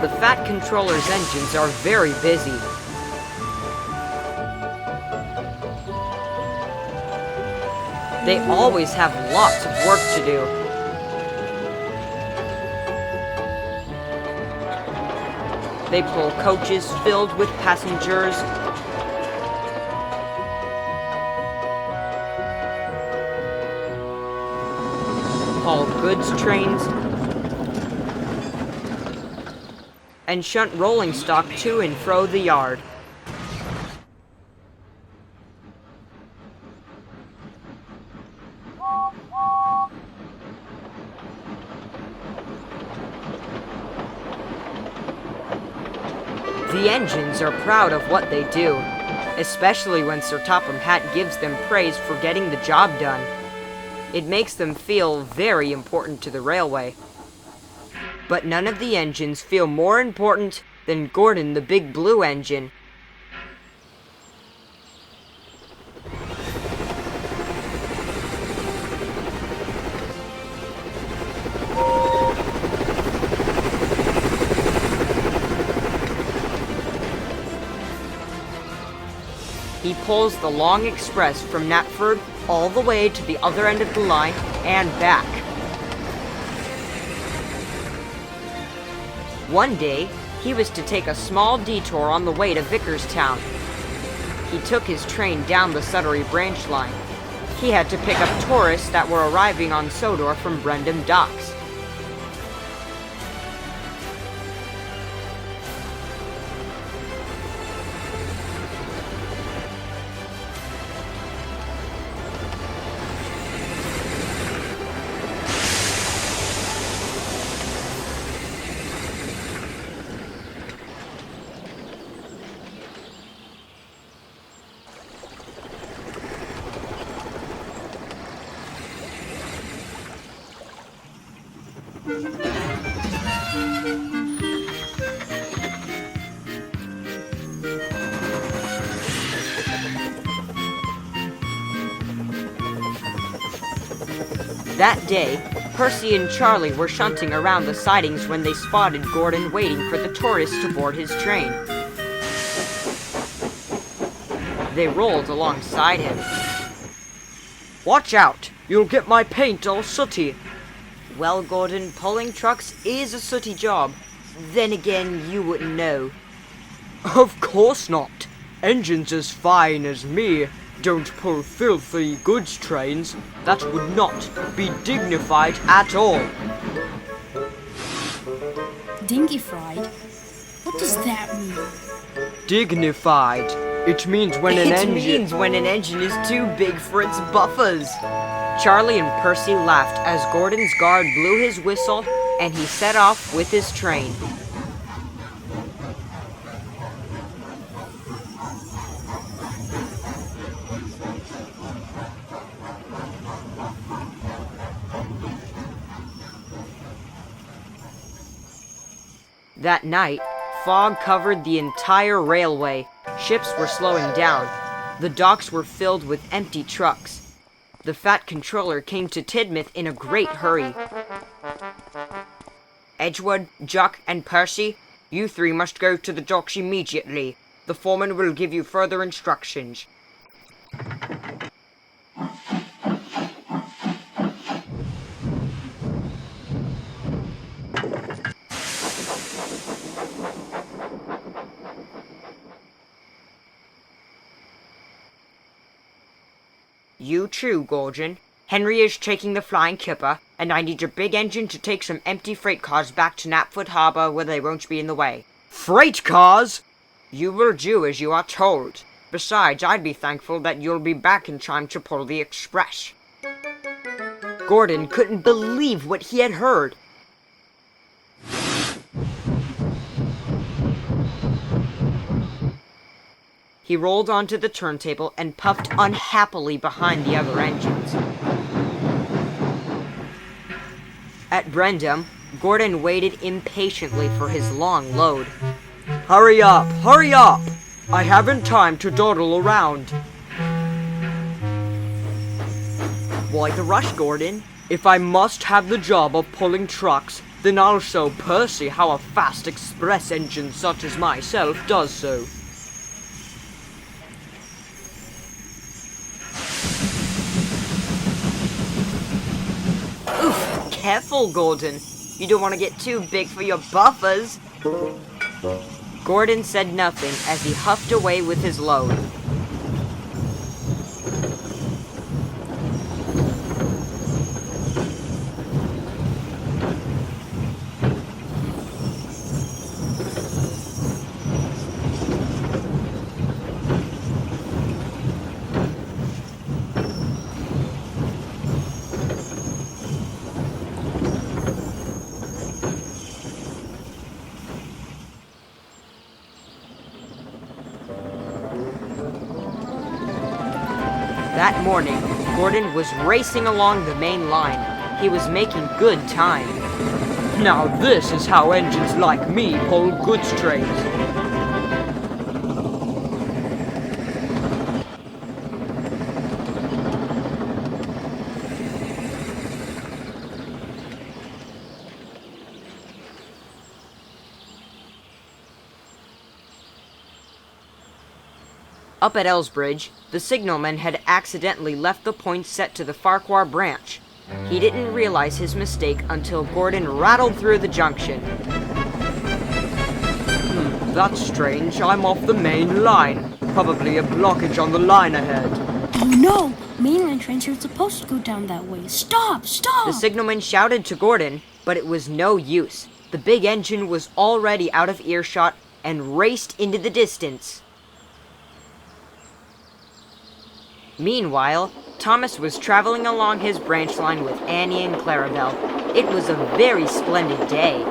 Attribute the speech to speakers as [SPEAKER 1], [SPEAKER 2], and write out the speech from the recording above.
[SPEAKER 1] The Fat Controller's engines are very busy. They always have lots of work to do. They pull coaches filled with passengers, haul goods trains, and shunt rolling stock to and fro the yard. The engines are proud of what they do, especially when Sir Topham Hatt gives them praise for getting the job done. It makes them feel very important to the railway. But none of the engines feel more important than Gordon the Big Blue Engine. He pulls the long express from Knapford all the way to the other end of the line and back. One day, he was to take a small detour on the way to Vickerstown. He took his train down the Sudbury branch line. He had to pick up tourists that were arriving on Sodor from Brendam docks. That day, Percy and Charlie were shunting around the sidings when they spotted Gordon waiting for the tourists to board his train. They rolled alongside him. "Watch out! You'll get my paint all sooty." "Well, Gordon, pulling trucks is a sooty job. Then again, you wouldn't know." "Of course not. Engines as fine as me don't pull filthy goods trains. That would not be dignified at all."
[SPEAKER 2] Dingified? What does that mean?
[SPEAKER 1] Dignified. It means when an engine is too big for its buffers. Charlie and Percy laughed as Gordon's guard blew his whistle and he set off with his train. That night, fog covered the entire railway. Ships were slowing down. The docks were filled with empty trucks. The Fat Controller came to Tidmouth in a great hurry. "Edgewood, Jock, and Percy, you three must go to the docks immediately. The foreman will give you further instructions." "You too, Gordon. Henry is taking the Flying Kipper, and I need your big engine to take some empty freight cars back to Knapford Harbor where they won't be in the way." "Freight cars?" "You will do as you are told. Besides, I'd be thankful that you'll be back in time to pull the express." Gordon couldn't believe what he had heard. He rolled onto the turntable and puffed unhappily behind the other engines. At Brendam, Gordon waited impatiently for his long load. "Hurry up! Hurry up! I haven't time to dawdle around." "Why the rush, Gordon? If I must have the job of pulling trucks, Then I'll show Percy how a fast express engine such as myself does so. Oof, careful, Gordon. You don't want to get too big for your buffers. Gordon said nothing as he huffed away with his load. That morning, Gordon was racing along the main line. He was making good time. Now this is how engines like me pull goods trains. Up at Elsbridge, the signalman had accidentally left the point set to the Farquhar branch. He didn't realize his mistake until Gordon rattled through the junction. That's strange. I'm off the main line. Probably a blockage on the line ahead.
[SPEAKER 2] Oh no! Mainline trains are supposed to go down that way. Stop! Stop!
[SPEAKER 1] The signalman shouted to Gordon, but it was no use. The big engine was already out of earshot and raced into the distance. Meanwhile, Thomas was traveling along his branch line with Annie and Clarabelle. It was a very splendid day.